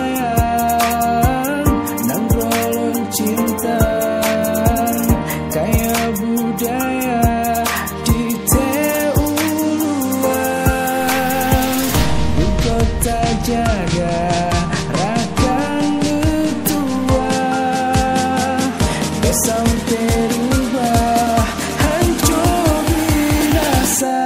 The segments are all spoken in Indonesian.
sayang nang golong cinta kaya budaya di Teuluan di kota jaga rakan letua kesam terubah hancur binasa.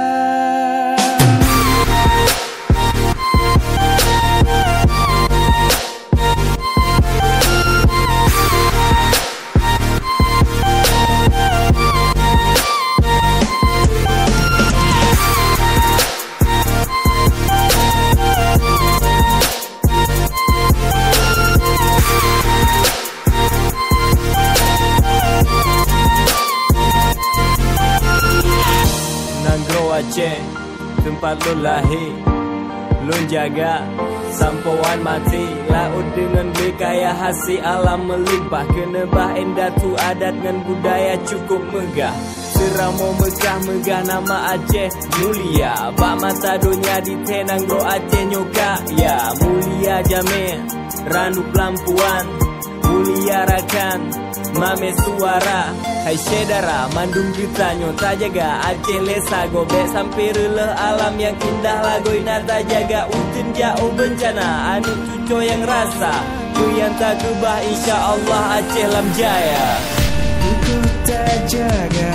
Nanggro Aceh, tempat lu lahir, lu jaga sampauan mati. Laut dengan berkaya hasil alam melimpah, kenebah endatu adat dengan budaya cukup megah. Seramo megah-megah nama Aceh mulia, bak mata dunia di Tenanggro Aceh nyoka. Ya mulia jamin, randu pelampuan, mulia rakan, mame suara. Hai sedara, mandung gitanyo tak jaga Aceh lesa gobek sampai releh alam yang indah lagoi nata jaga utin jauh bencana anu cuco yang rasa ku yang tak gebah insya Allah Aceh lam jaya. Ku tak jaga